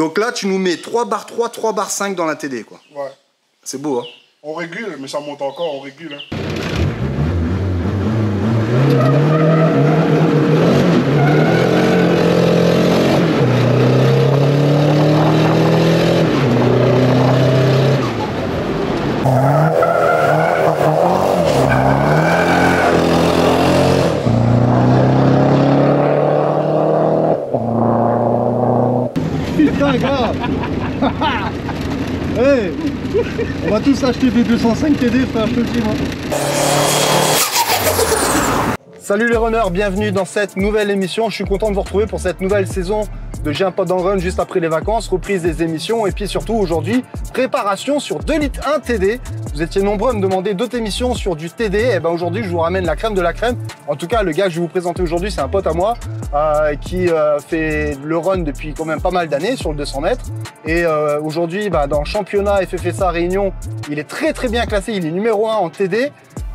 Donc là, tu nous mets 3 bar 3, 3 bar 5 dans la TD, quoi. Ouais. C'est beau, hein. On régule, mais ça monte encore, on régule. Hein. Putain, grave. Hey, on va tous acheter des 205 TD, frère, je te le dis, moi. Salut les runners, bienvenue dans cette nouvelle émission. Je suis content de vous retrouver pour cette nouvelle saison de J'ai un pote dans le run juste après les vacances, reprise des émissions et puis surtout aujourd'hui, préparation sur 2 litres 1 TD. Vous étiez nombreux à me demander d'autres émissions sur du TD. Et ben aujourd'hui, je vous ramène la crème de la crème. En tout cas, le gars que je vais vous présenter aujourd'hui, c'est un pote à moi qui fait le run depuis quand même pas mal d'années sur le 200 mètres. Et aujourd'hui, dans le championnat FFSA Réunion, il est très bien classé. Il est numéro 1 en TD.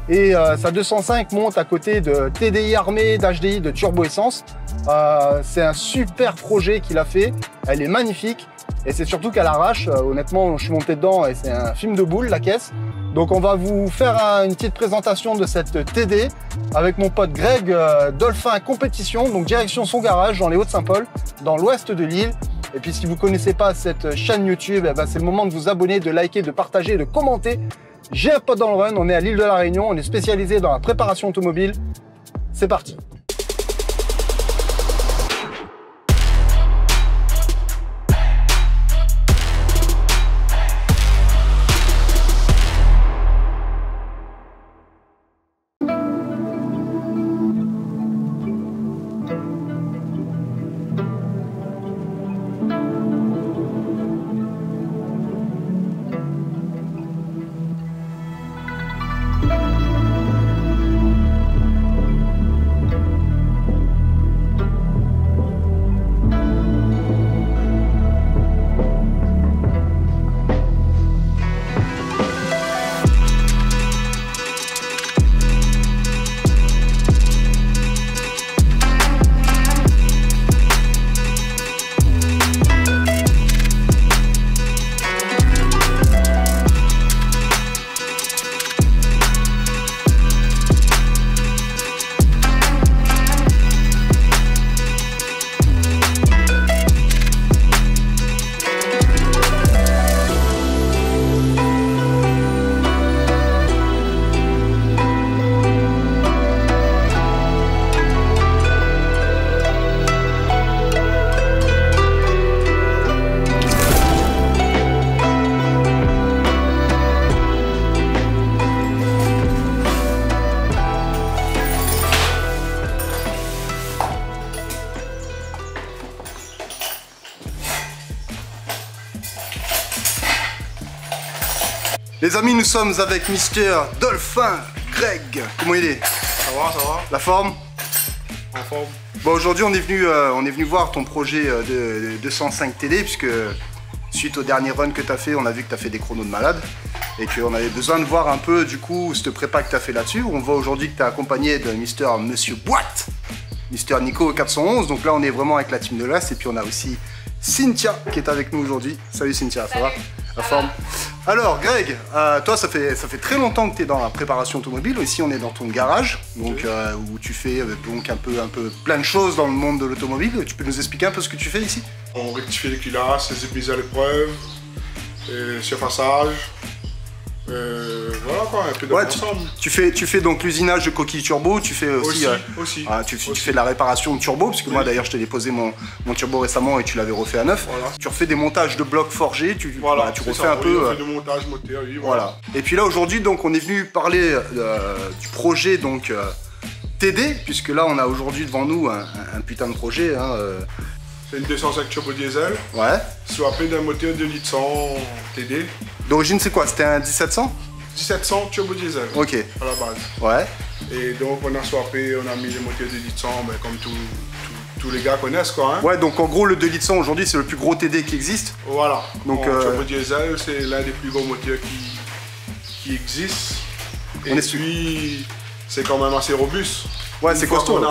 Et sa 205 monte à côté de TDI armé, d'HDI, de turbo essence. C'est un super projet qu'il a fait. Elle est magnifique. Et c'est surtout qu'à l'arrache, honnêtement, je suis monté dedans et c'est un film de boule, la caisse. Donc on va vous faire une petite présentation de cette TD avec mon pote Greg, Dolphin Compétition, donc direction son garage dans les Hauts-de-Saint-Paul, dans l'ouest de l'île. Et puis si vous ne connaissez pas cette chaîne YouTube, c'est le moment de vous abonner, de liker, de partager, de commenter. J'ai un pote dans le run, on est à l'île de la Réunion, on est spécialisé dans la préparation automobile. C'est parti. Les amis, nous sommes avec Mister Dolphin Greg. Comment il est? Ça va, ça va. La forme? En forme. Bon, aujourd'hui, on est venu voir ton projet de 205 TD, puisque suite au dernier run que tu as fait, on a vu que tu as fait des chronos de malade et qu'on avait besoin de voir un peu, du coup, cette prépa que tu as fait là-dessus. On voit aujourd'hui que tu es accompagné de Monsieur Boîte, Mister Nico 411. Donc là, on est vraiment avec la team de l'Est. Et puis, on a aussi Cynthia qui est avec nous aujourd'hui. Salut Cynthia, ça va? La forme. Alors Greg, toi ça fait très longtemps que tu es dans la préparation automobile. Ici on est dans ton garage, donc où tu fais donc un peu plein de choses dans le monde de l'automobile. Tu peux nous expliquer un peu ce que tu fais ici? On rectifie les culasses, les épices à l'épreuve, surfaçage. Voilà quoi, un peu d'ensemble. Tu fais donc l'usinage de coquilles turbo, tu fais aussi, tu fais de la réparation de turbo, parce que moi d'ailleurs je t'ai déposé mon turbo récemment et tu l'avais refait à neuf. Voilà. Tu refais des montages de blocs forgés, tu refais un peu. On fait du montage moteur, oui, voilà. Et puis là aujourd'hui donc on est venu parler du projet donc TD, puisque là on a aujourd'hui devant nous un putain de projet. C'est une 205 turbo diesel. Ouais. Swappé d'un moteur de 2 litres 100 TD. D'origine c'est quoi? C'était un 1700? 1700 turbo diesel. Ok. À la base. Ouais. Et donc on a swappé, on a mis les moteurs de 2 litres 100, comme tous les gars connaissent quoi. Hein. Ouais, donc en gros le 2 litres 100 aujourd'hui c'est le plus gros TD qui existe. Voilà. Donc turbo diesel c'est l'un des plus gros moteurs qui existent. Et puis c'est quand même assez robuste. Ouais, c'est costaud.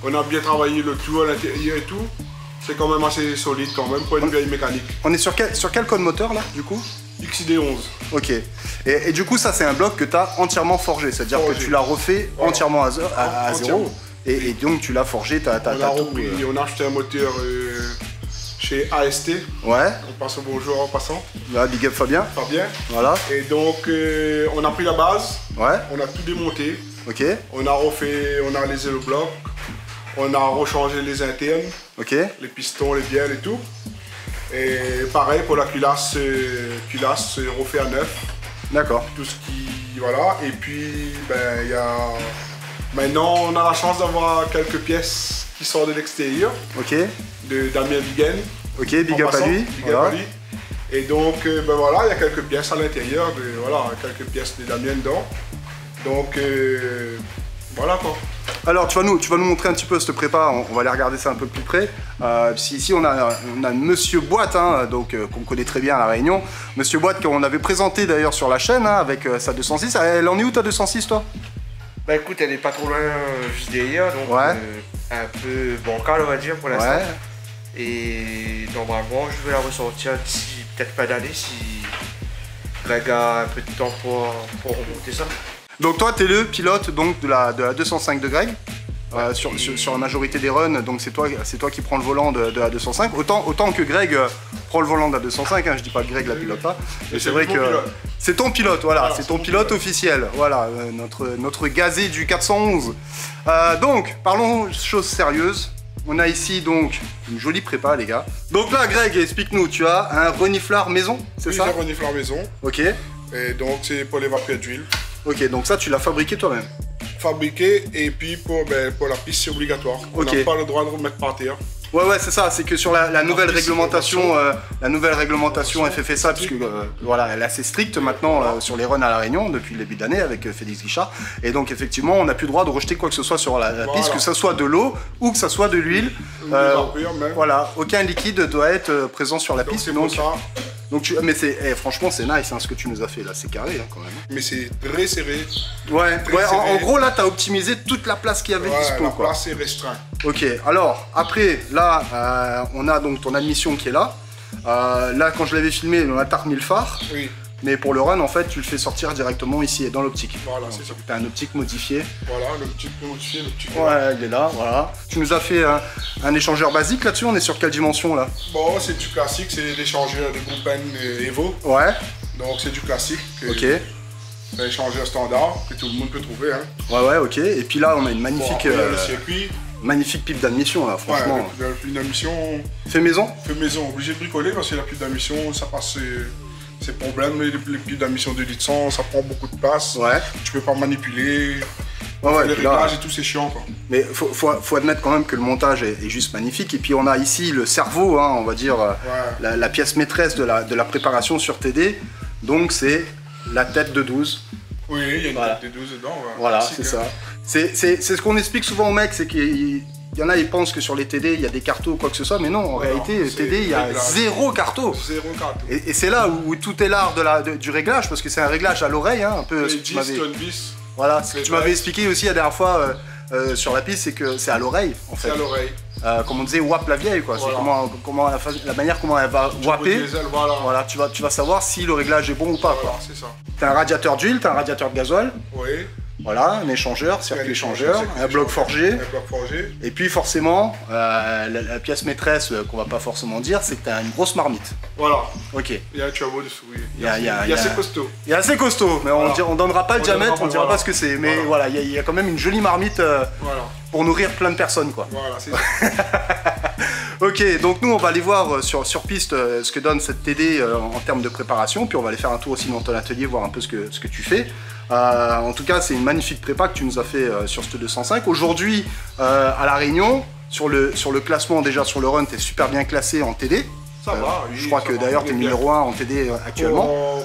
On a bien travaillé le tout à l'intérieur et tout. C'est quand même assez solide quand même pour une vieille mécanique. On est sur quel code moteur là du coup? XD11. Ok. Et du coup ça c'est un bloc que tu as entièrement forgé, c'est-à-dire que tu l'as refait entièrement à zéro. Et donc tu l'as forgé, on a acheté un moteur chez AST. Ouais. On passe au bonjour en passant. Là, big up Fabien. Fabien. Voilà. Et donc on a pris la base. Ouais. On a tout démonté. Ok. On a refait, on a alésé le bloc. On a rechangé les internes. Ok. Les pistons, les bielles et tout. Et pareil pour la culasse refait à neuf. D'accord. Tout ce qui, voilà. Et puis ben il y a, maintenant on a la chance d'avoir quelques pièces qui sortent de l'extérieur. Ok. De Damien Vigen. Ok, big up à lui. Voilà. Et donc ben voilà, il y a quelques pièces à l'intérieur, voilà, quelques pièces de Damien dedans. Donc voilà quoi. Alors tu vas nous montrer un petit peu cette prépa, on va aller regarder ça un peu plus près. Ici on a Monsieur Boîte, hein, donc qu'on connaît très bien à La Réunion. Monsieur Boîte qu'on avait présenté d'ailleurs sur la chaîne hein, avec sa 206. Elle en est où ta 206 toi? Bah écoute, elle est pas trop loin juste derrière, donc ouais. Un peu bancale on va dire pour l'instant. Ouais. Et normalement je vais la ressortir d'ici peut-être pas d'année si Greg a un peu de temps pour remonter ça. Donc toi tu es le pilote donc, de la 205 de Greg. Sur la majorité des runs, donc c'est toi qui prends le volant de la 205. Autant que Greg prend le volant de la 205, hein, je dis pas que Greg la pilote pas. Mais c'est vrai que c'est ton pilote, voilà, c'est ton pilote officiel. Voilà, notre gazé du 411. Donc, parlons choses sérieuses. On a ici donc une jolie prépa les gars. Donc là Greg, explique-nous, tu as un reniflard maison, c'est ça? Oui, un reniflard maison. Ok. Et donc c'est pour les vapeurs d'huile. Ok, donc ça tu l'as fabriqué toi-même? Fabriqué et puis pour la piste c'est obligatoire. On n'a pas le droit de remettre par terre. Ouais, c'est ça, c'est que sur la nouvelle réglementation, FFSA, puisque voilà, elle est assez stricte maintenant sur les runs à La Réunion depuis le début d'année avec Félix Guichard. Et donc effectivement, on n'a plus le droit de rejeter quoi que ce soit sur la piste, que ce soit de l'eau ou que ce soit de l'huile. Voilà, aucun liquide doit être présent sur la piste. Mais franchement c'est nice hein, ce que tu nous as fait là, c'est carré hein, quand même. Mais c'est très serré. Ouais, en gros là t'as optimisé toute la place qu'il y avait dispo. La place est restreinte. Ok, alors après là on a donc ton admission qui est là. Là quand je l'avais filmé on a remis le phare. Oui. Mais pour le run en fait tu le fais sortir directement ici dans l'optique. Voilà, c'est ça. T'as un optique modifié. Voilà, l'optique modifié, l'optique. Ouais, il est là, voilà. Tu nous as fait un échangeur basique là-dessus, on est sur quelle dimension là? Bon, c'est du classique, c'est l'échangeur de groupe N Evo. Ouais. Donc c'est du classique. Ok. Un échangeur standard que tout le monde peut trouver. Hein. Ouais, ok. Et puis là on a une magnifique. Le circuit. Magnifique pipe d'admission là, franchement. Ouais, la pipe d'admission. Fait maison? Fait maison, obligé de bricoler parce que la pipe d'admission, ça passe. C'est problème, les pipes d'admission de litre 100, ça prend beaucoup de place. Ouais. Tu peux pas manipuler. Les réglages et tout, c'est chiant quoi. Mais faut admettre quand même que le montage est juste magnifique. Et puis on a ici le cerveau, hein, on va dire, la pièce maîtresse de la préparation sur TD. Donc c'est la tête de 12. Oui, il y a une tête de 12 dedans. Voilà, c'est ça. C'est ce qu'on explique souvent aux mecs, c'est qu'il y en a, ils pensent que sur les TD, il y a des cartos ou quoi que ce soit, mais non, en réalité, TD, il y a zéro carto. Zéro carto. Et c'est là où tout est l'art du réglage, parce que c'est un réglage à l'oreille, hein, un peu ce que tu m'avais... Voilà, ce que tu m'avais expliqué aussi la dernière fois sur la piste, c'est que c'est à l'oreille, en fait. C'est à l'oreille. Comme on disait, wap la vieille, quoi. Voilà. C'est la manière comment elle va wapper. Voilà, tu vas savoir si le réglage est bon ou pas. Voilà, c'est ça. T'as un radiateur d'huile, t'as un radiateur de gasoil. Oui. Voilà, un échangeur, circuit échangeur, un bloc forgé. Et puis forcément, la pièce maîtresse qu'on va pas forcément dire, c'est que tu as une grosse marmite. Voilà. Ok. Il y a un turbo dessous, oui. Il y a assez costaud. Il y a assez costaud, mais on donnera pas le diamètre, on dira pas ce que c'est. Mais voilà, il y a quand même une jolie marmite pour nourrir plein de personnes, quoi. Voilà, c'est ça. Ok, donc nous on va aller voir sur piste ce que donne cette TD en termes de préparation, puis on va aller faire un tour aussi dans ton atelier, voir un peu ce que tu fais. En tout cas, c'est une magnifique prépa que tu nous as fait sur ce 205. Aujourd'hui, à La Réunion, sur le classement, déjà sur le run, tu es super bien classé en TD. Ça va, oui. Je crois que d'ailleurs tu es numéro 1 en TD actuellement.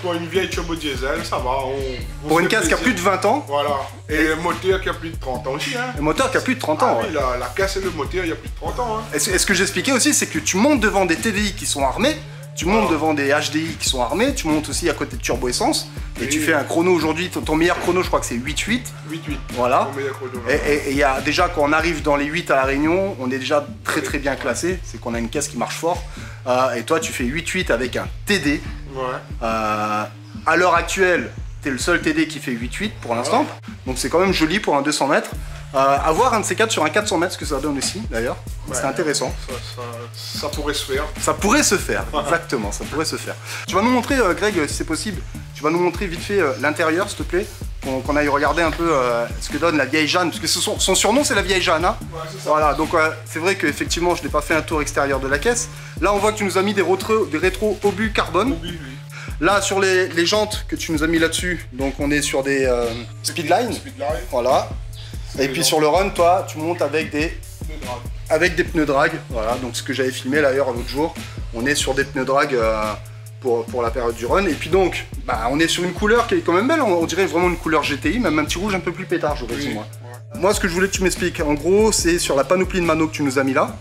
Pour une vieille turbo diesel, ça va. Pour une caisse qui a plus de 20 ans. Voilà. Et le moteur qui a plus de 30 ans aussi. Hein. Le moteur qui a plus de 30 ans. Oui, la caisse et le moteur, il y a plus de 30 ans. Hein. Et ce que j'expliquais aussi, c'est que tu montes devant des TDI qui sont armés. tu montes devant des HDI qui sont armés, tu montes aussi à côté de turbo essence, et tu fais un chrono aujourd'hui, ton meilleur chrono je crois que c'est 8-8. 8-8. Voilà. Mon meilleur chrono, Et il y a déjà quand on arrive dans les 8 à la Réunion, on est déjà très bien classé, c'est qu'on a une caisse qui marche fort. Et toi tu fais 8-8 avec un TD. Ouais. À l'heure actuelle, t'es le seul TD qui fait 8-8 pour l'instant, donc c'est quand même joli pour un 200 mètres. Avoir un de ces 4 sur un 400 mètres, ce que ça donne aussi d'ailleurs, c'est intéressant. Ça pourrait se faire. Ça pourrait se faire, exactement, ça pourrait se faire. Tu vas nous montrer, Greg, si c'est possible, tu vas nous montrer vite fait l'intérieur, s'il te plaît, qu'on aille regarder un peu ce que donne la vieille Jeanne, parce que son surnom c'est la vieille Jeanne, hein. Ouais, c'est ça. Voilà, donc c'est vrai qu'effectivement je n'ai pas fait un tour extérieur de la caisse. Là on voit que tu nous as mis des rétros obus carbone. Oui. Là sur les jantes que tu nous as mis là-dessus, donc on est sur des Speedline. Voilà. Et puis sur le run, toi, tu montes avec des pneus drag. Voilà, donc ce que j'avais filmé d'ailleurs l'autre jour. On est sur des pneus drag pour la période du run. Et puis donc, on est sur une couleur qui est quand même belle. On dirait vraiment une couleur GTI, même un petit rouge un peu plus pétard, j'aurais dit moi. Ouais. Moi, ce que je voulais que tu m'expliques, en gros, c'est sur la panoplie de mano que tu nous as mis là.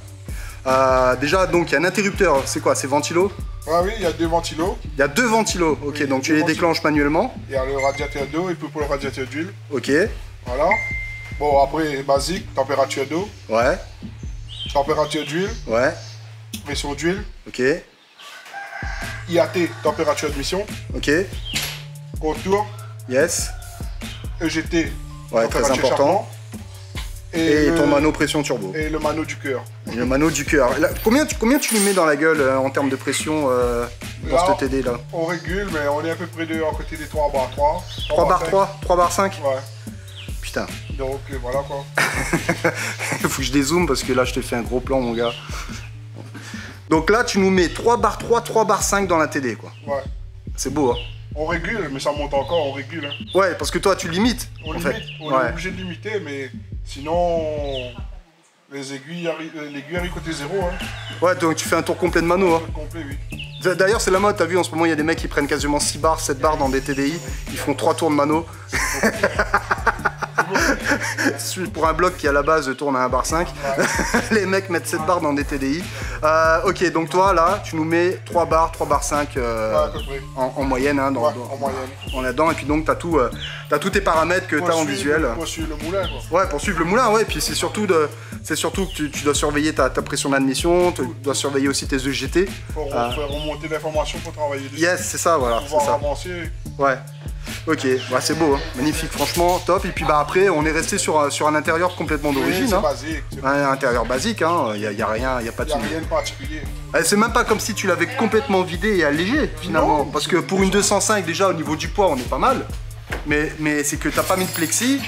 Déjà, donc, il y a un interrupteur. C'est quoi? C'est ventilo? Ah oui, il y a 2 ventilos. Il y a 2 ventilos. Ok, oui, donc tu les déclenches manuellement. Il y a le radiateur d'eau et puis pour le radiateur d'huile. Ok. Voilà. Bon, après, basique, température d'eau. Ouais. Température d'huile. Ouais. Pression d'huile. Ok. IAT, température de mission. Ok. Contour. Yes. EGT, ouais, très important. Et ton mano pression turbo. Et le mano du cœur. Et le mano du cœur. Combien tu lui mets dans la gueule en termes de pression dans ce TD là? On régule, mais on est à peu près à côté des 3 bar 3. 3 bar 3, 3 bar 5. Ouais. Putain. Donc voilà quoi. Faut que je dézoome parce que là je te fais un gros plan mon gars. Donc là tu nous mets 3 bar 3, 3 bar 5 dans la TD quoi. Ouais. C'est beau hein. On régule, mais ça monte encore, on régule. Hein. Ouais, parce que toi tu limites. On limite, on est obligé de limiter, mais sinon les aiguilles arrivent côté 0. Hein. Ouais, donc tu fais un tour complet de mano. Hein. Complet, oui. D'ailleurs c'est la mode, t'as vu en ce moment il y a des mecs qui prennent quasiment 6 bars, 7 bars dans des TDI, ils font 3 tours de mano. Pour un bloc qui à la base tourne à 1 bar 5, ouais. Les mecs mettent 7 bars dans des TDI. Ok, donc toi là, tu nous mets 3 bars 5 ouais, à peu près. En moyenne. Hein, en moyenne. Là-dedans, et puis donc t'as tous tes paramètres que t'as en visuel. Pour suivre le moulin quoi. Ouais, pour suivre le moulin, ouais, et puis c'est surtout que tu dois surveiller ta pression d'admission, tu dois surveiller aussi tes EGT. Pour faire remonter l'information pour travailler dessus. Yes, c'est ça, voilà. Pour pouvoir avancer. Ouais. Ok, bah, c'est beau, hein. Magnifique, franchement, top. Et puis après, on est resté sur un intérieur complètement d'origine. Oui, c'est basique. Un intérieur basique, hein. Y a rien, y a pas de. Y a rien de particulier. C'est même pas comme si tu l'avais complètement vidé et allégé finalement, non, parce que pour une 205 déjà au niveau du poids, on est pas mal. Mais c'est que t'as pas mis de plexi,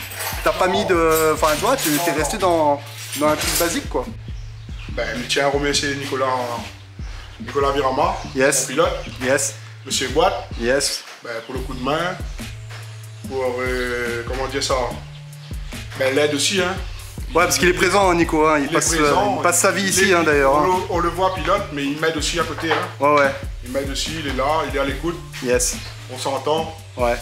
t'as pas mis de, enfin tu vois, t'es resté dans un truc basique quoi. Ben, je tiens à remercier Nicolas Virama, yes. Mon pilote. Yes. Monsieur Boîte. Yes. Ben, pour le coup de main, pour, comment dire ça, ben, l'aide aussi. Hein. Ouais, parce qu'il est présent, hein, Nico, hein. Il passe sa vie ici hein, d'ailleurs. Hein. On le voit pilote, mais il m'aide aussi à côté. Hein. Ouais. Il m'aide aussi, il est là, il est à l'écoute. Yes. On s'entend. Ouais.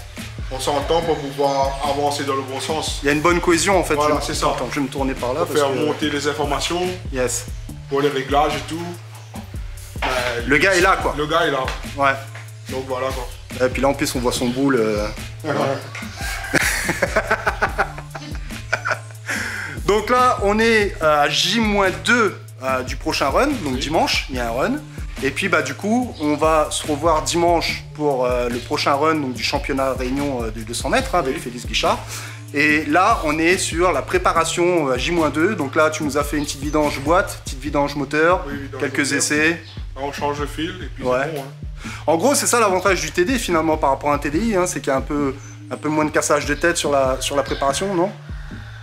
On s'entend pour pouvoir avancer dans le bon sens. Il y a une bonne cohésion en fait. Voilà, c'est ça. Attends, je vais me tourner par là. Pour faire monter les informations. Yes. Pour les réglages et tout. Le gars est là quoi. Le gars est là. Ouais. Donc voilà quoi. Et puis là en plus on voit son boule. Donc là on est à J-2 du prochain run, donc oui. Dimanche il y a un run. Et puis bah du coup on va se revoir dimanche pour le prochain run donc, du championnat Réunion de 200 mètres hein, avec Félix Guichard. Et là on est sur la préparation à J-2, donc là tu nous as fait une petite vidange boîte, petite vidange moteur, oui, quelques essais. On change de fil et puis ouais. C'est bon, hein. En gros c'est ça l'avantage du TD finalement par rapport à un TDI, hein, c'est qu'il y a un peu moins de cassage de tête sur la préparation, non?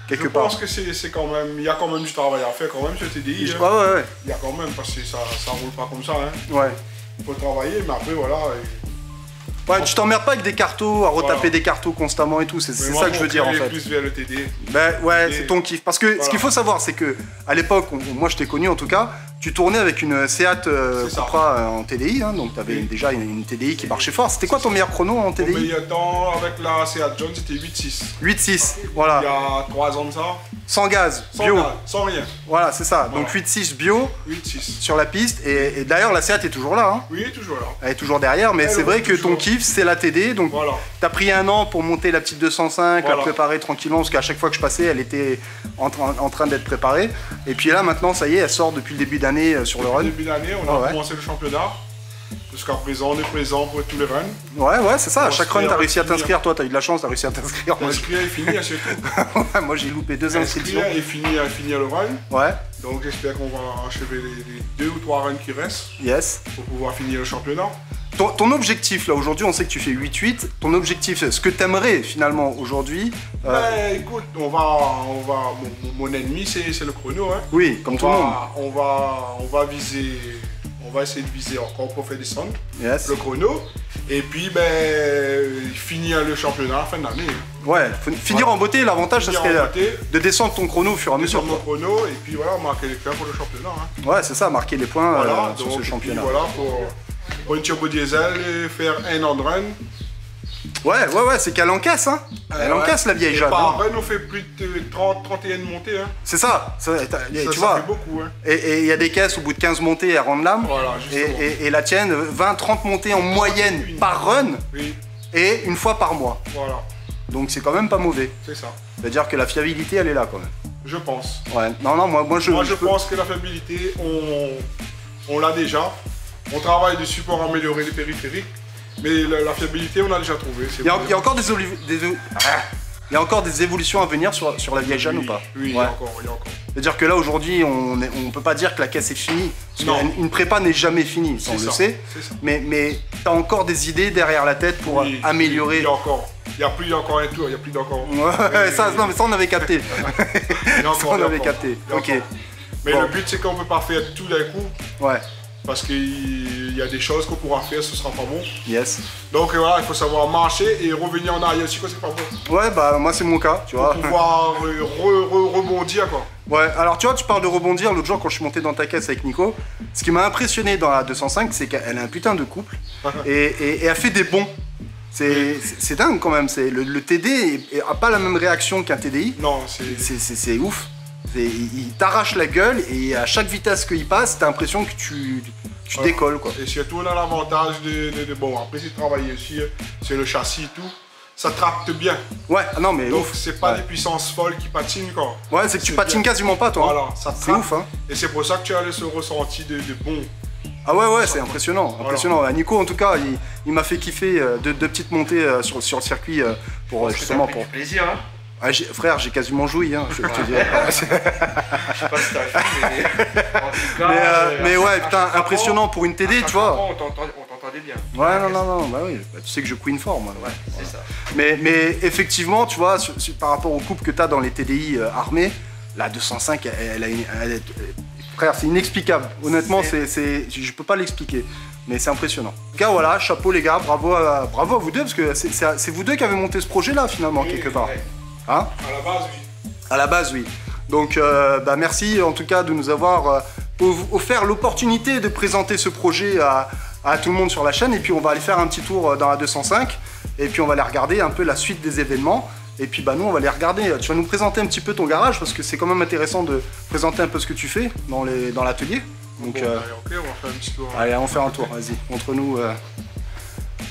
Je pense que c'est quand même, il y a quand même du travail à faire quand même sur le TDI. Hein. Ouais. Il y a quand même, parce que ça roule pas comme ça. Hein. Ouais. Il faut travailler, mais après voilà. Ouais, tu t'emmerdes pas avec des cartos, à retaper des cartos constamment et tout, c'est ça que je veux dire en fait. Plus vers le TD. Ben ouais, c'est ton kiff. Parce que ce qu'il faut savoir, c'est que à l'époque, moi je t'ai connu en tout cas, Tu tournais avec une Seat Cupra en TDI, hein, donc tu avais déjà une TDI qui marchait fort. C'était quoi ton meilleur chrono en TDI? Mon meilleur temps avec la Seat John, c'était 8.6. 8.6, voilà. Il y a 3 ans de ça. Sans gaz, sans bio. Gaz, sans rien. Voilà, c'est ça. Voilà. Donc 8.6 bio 8.6 sur la piste. Et d'ailleurs, la Seat est toujours là. Hein. Oui, toujours là. Elle est toujours derrière, mais c'est vrai que ton kiff, c'est la TD. Donc voilà. tu as pris 1 an pour monter la petite 205, voilà. la préparer tranquillement, parce qu'à chaque fois que je passais, elle était en train d'être préparée. Et puis là, maintenant, ça y est, elle sort depuis le début d'année sur le run. Depuis le début d'année, on a commencé le championnat. Jusqu'à présent, on est présent pour tous les runs. Ouais, c'est ça. À chaque run, tu as réussi à t'inscrire. Toi, tu as eu de la chance, tu as réussi à t'inscrire. Inscrire et finir, c'est tout. Moi, j'ai loupé 2 inscriptions. Inscrire et finir le run. Ouais. Donc, j'espère qu'on va achever les 2 ou 3 runs qui restent. Yes. Pour pouvoir finir le championnat. Ton objectif, là, aujourd'hui, on sait que tu fais 8-8. Ton objectif, ce que tu aimerais, finalement, aujourd'hui... écoute, mon ennemi, c'est le chrono. Hein. Oui, comme tout le monde. On va viser... On va essayer de viser encore pour faire descendre le chrono. Et puis, finir le à fin d'année. Ouais, finir en beauté, l'avantage, ça serait de descendre ton chrono au fur et à mesure. Descendre mon chrono et puis voilà, marquer les points pour le championnat. Hein. Ouais, c'est ça, marquer les points voilà, sur ce championnat. Voilà, pour une turbo diesel et faire 1 an de run. Ouais, c'est qu'elle encaisse, hein. Elle encaisse la vieille Jeanne. Par run, on fait plus de 31 montées. Hein. C'est ça. Tu vois. Fait beaucoup. Hein. Et il y a des caisses, au bout de 15 montées, elles rendent l'âme. Voilà, et la tienne, 20-30 montées en moyenne par run. Oui. Et une fois par mois. Voilà. Donc c'est quand même pas mauvais. C'est ça. C'est-à-dire que la fiabilité, elle est là quand même. Je pense. Ouais. Non, moi je pense que la fiabilité, on l'a déjà. On travaille dessus pour améliorer les périphériques. Mais la fiabilité, on a déjà trouvé. Il y a encore il y a encore des évolutions à venir sur la vieille Jeanne ou pas? Oui, il y a encore. C'est-à-dire que là, aujourd'hui, on ne peut pas dire que la caisse est finie. Parce qu'une prépa n'est jamais finie, ça on le sait. Mais tu as encore des idées derrière la tête pour améliorer. Il y a encore. Il y a encore un tour, il y a plus d'encore. Ouais, ça on avait capté. On avait capté. Ok. Mais le but, c'est qu'on ne peut pas faire tout d'un coup. Ouais. Parce qu'il y a des choses qu'on pourra faire, ce sera pas bon. Yes. Donc voilà, il faut savoir marcher et revenir en arrière aussi quand c'est pas bon. Ouais, moi c'est mon cas, tu vois. Pour pouvoir rebondir quoi. Ouais, alors tu vois, tu parles de rebondir. L'autre jour, quand je suis monté dans ta caisse avec Nico, ce qui m'a impressionné dans la 205, c'est qu'elle a un putain de couple et elle fait des bonds. C'est dingue quand même. Le TD a pas la même réaction qu'un TDI. Non, c'est ouf. Il t'arrache la gueule et à chaque vitesse qu'il passe, t'as l'impression que tu décolles quoi. Et surtout on a l'avantage bon après c'est travailler aussi sur le châssis et tout, ça tracte bien. Ouais, non mais donc c'est pas des puissances folles qui patinent quoi. Ouais, c'est que tu patines quasiment pas toi. Voilà, ça c'est ouf hein. Et c'est pour ça que tu as ce ressenti de bon. Ah ouais, c'est impressionnant, impressionnant. Voilà. Nico en tout cas, il m'a fait kiffer deux petites montées sur le circuit pour justement pour plaisir hein. Ah, frère, j'ai quasiment joui, hein, je te dis. Je sais pas si t'as vu, mais en tout cas. Mais ouais, putain, impressionnant pour une TD, tu vois. On t'entendait bien. Ouais, non, bah oui, tu sais que je queen fort, moi. Ouais, c'est ça. Mais effectivement, tu vois, par rapport au couple que t'as dans les TDI armés, la 205, frère, c'est inexplicable. Honnêtement, je peux pas l'expliquer. Mais c'est impressionnant. En tout cas, voilà, chapeau les gars, bravo à vous deux, parce que c'est vous deux qui avez monté ce projet-là, finalement, quelque part. Ouais. Hein? À la base, oui. À la base, oui. Donc, merci en tout cas de nous avoir offert l'opportunité de présenter ce projet à tout le monde sur la chaîne. Et puis, on va aller faire un petit tour dans la 205. Et puis, on va aller regarder un peu la suite des événements. Et puis, nous, on va les regarder. Tu vas nous présenter un petit peu ton garage parce que c'est quand même intéressant de présenter un peu ce que tu fais dans l'atelier. Donc, ok, on va faire un petit tour. Allez, on va faire un tour. Vas-y,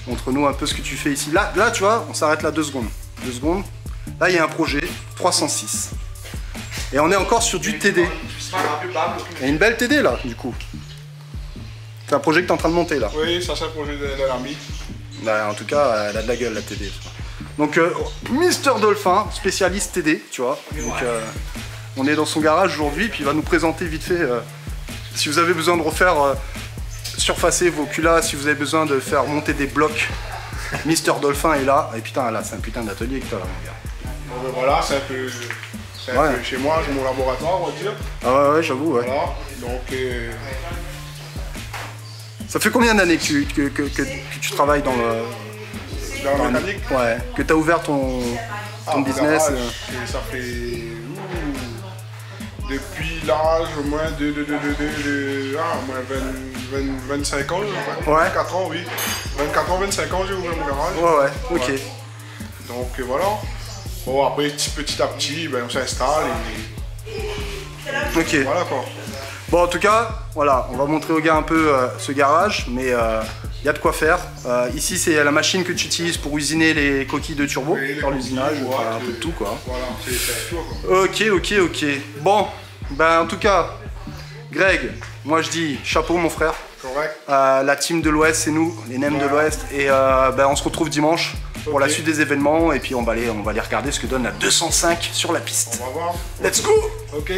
montre-nous un peu ce que tu fais ici. Là, tu vois, on s'arrête là 2 secondes. 2 secondes. Là, il y a un projet 306. Et on est encore sur du TD. Il y a une belle TD là, du coup. C'est un projet que tu es en train de monter là. Oui, ça c'est un projet de l'armée. En tout cas, elle a de la gueule la TD. Donc, Mister Dolphin, spécialiste TD, tu vois. Donc, on est dans son garage aujourd'hui, puis il va nous présenter vite fait. Si vous avez besoin de refaire surfacer vos culas, si vous avez besoin de faire monter des blocs, Mister Dolphin est là. Et putain, là, c'est un putain d'atelier que tu as là, mon gars. Bon, ben voilà, c'est un peu chez moi, j'ai mon laboratoire, on va dire. Ah ouais, j'avoue, ouais. Voilà, donc... Ça fait combien d'années que tu travailles dans la mécanique? Ouais, que tu as ouvert ton business garage, ça fait Depuis l'âge au moins de 25 ans, 24 ans, oui. 24 ans, 25 ans, j'ai ouvert mon garage. Ouais, ok. Ouais. Donc voilà. Bon, après, petit à petit, ben, on s'installe et... Ok. Voilà quoi. Bon, en tout cas, voilà, on va montrer aux gars un peu ce garage, mais il y a de quoi faire. Ici, c'est la machine que tu utilises pour usiner les coquilles de turbo, faire l'usinage, un peu de tout quoi. Voilà, c'est tout quoi. Ok. Bon, ben en tout cas, Greg, moi je dis chapeau mon frère. Correct. La team de l'Ouest, c'est nous, les NEM de l'Ouest, et ben, on se retrouve dimanche pour la suite des événements, et puis on va aller regarder ce que donne la 205 sur la piste. On va voir. Let's go. Ok.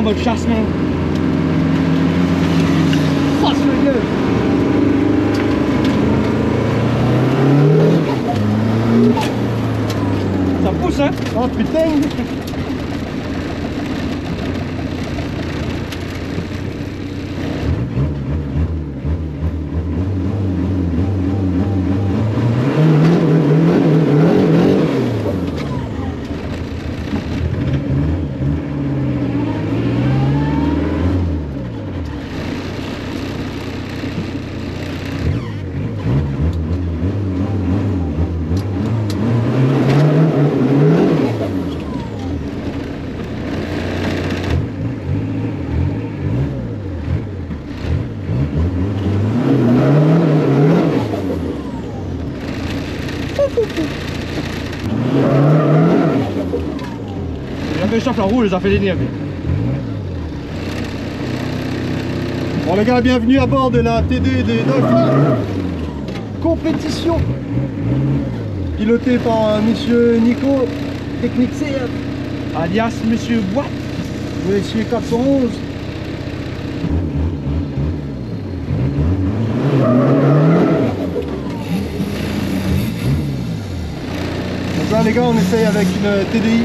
Dans le chassement. Oh, c'est le gueule. Ça pousse, hein? Oh putain. choque la roue, les a fait des nerfs. Bon les gars, bienvenue à bord de la TD des Dauphins compétition, pilotée par monsieur Nico, technique CF, alias monsieur Boîte, monsieur 411. Donc là les gars, on essaye avec une TDI.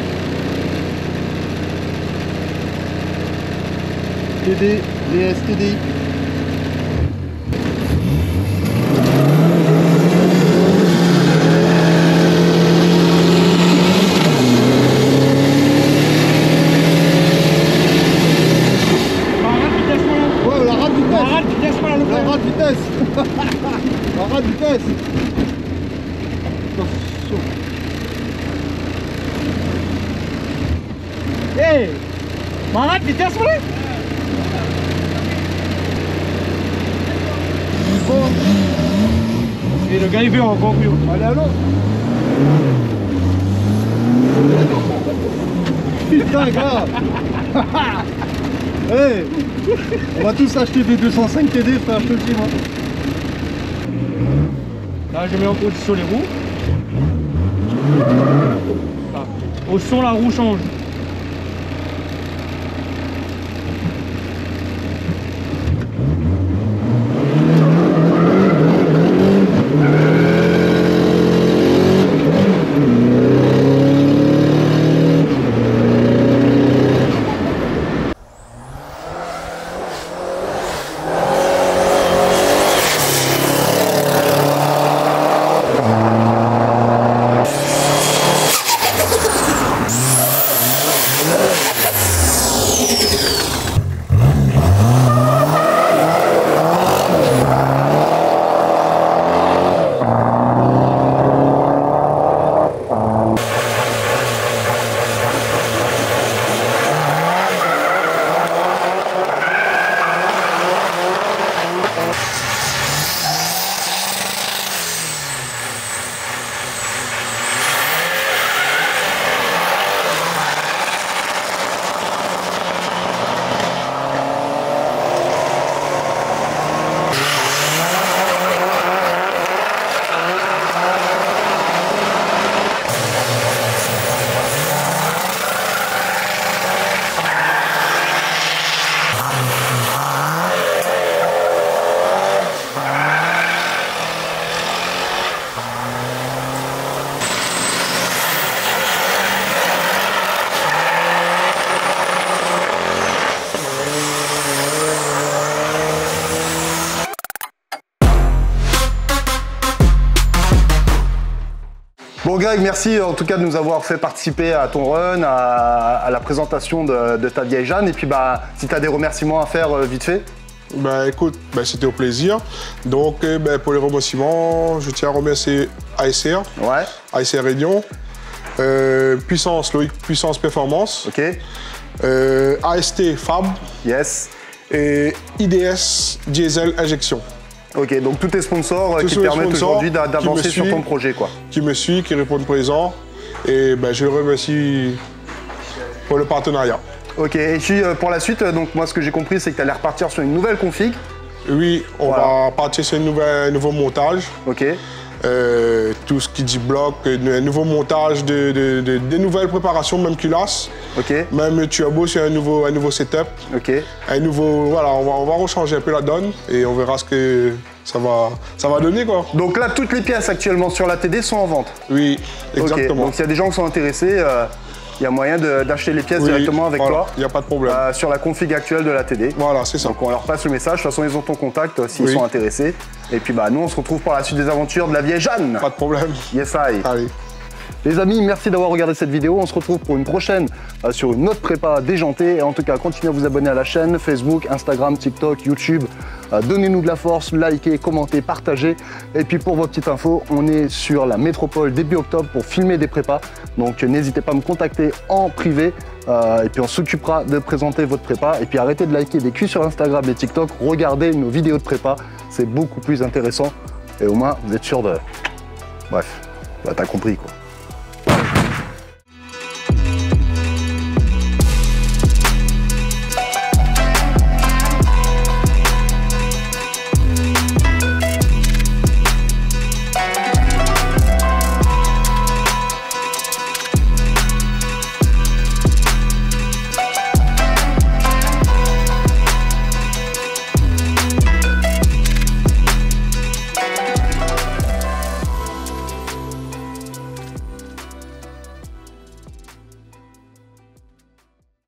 TD, VS TDI. Arrête vitesse. Attention. Hey, arrête vitesse voilà. Bon. Et le gars il veut encore plus haut. Allez, allô. Putain gars. Hey, on va tous acheter des 205 TD frère, je te le dis moi. Là je mets en position les roues. Là. Au son la roue change. Bon Greg, merci en tout cas de nous avoir fait participer à ton run, à la présentation de ta vieille Jeanne. Et puis bah, si tu as des remerciements à faire vite fait. Bah écoute, bah, c'était au plaisir. Donc bah, pour les remerciements, je tiens à remercier ASR, Ouais. ASR Réunion, Puissance Loïc, Puissance Performance, Ok. AST Fab Yes. et IDS Diesel Injection. Ok, donc tous tes sponsors qui te permettent aujourd'hui d'avancer sur ton projet quoi. Qui me suit, qui répondent présent. Et bah, je les remercie pour le partenariat. Ok, et puis pour la suite, donc moi ce que j'ai compris c'est que tu allais repartir sur une nouvelle config. Oui, on va partir sur un nouveau montage. Ok. Tout ce qui dit bloc, un nouveau montage de nouvelles préparations, même culasse. Ok. Même turbo sur un nouveau setup. Ok. Un nouveau, voilà, on va rechanger un peu la donne et on verra ce que ça va donner quoi. Donc là, toutes les pièces actuellement sur la TD sont en vente. Oui, exactement. Okay. Donc s'il y a des gens qui sont intéressés, il y a moyen d'acheter les pièces directement avec toi. Il n'y a pas de problème. Sur la config actuelle de la TD. Voilà, c'est ça. Donc on leur passe le message. De toute façon, ils ont ton contact s'ils sont intéressés. Et puis bah nous, on se retrouve pour la suite des aventures de la vieille Jeanne. Pas de problème. Yes, I. Allez. Les amis, merci d'avoir regardé cette vidéo. On se retrouve pour une prochaine sur une autre prépa déjantée. Et en tout cas, continuez à vous abonner à la chaîne, Facebook, Instagram, TikTok, YouTube. Donnez-nous de la force, likez, commentez, partagez. Et puis pour vos petites infos, on est sur la métropole début octobre pour filmer des prépas. Donc n'hésitez pas à me contacter en privé. Et puis on s'occupera de présenter votre prépa. Et puis arrêtez de liker des culs sur Instagram et TikTok. Regardez nos vidéos de prépa. C'est beaucoup plus intéressant. Et au moins, vous êtes sûr de... Bref, bah, t'as compris quoi.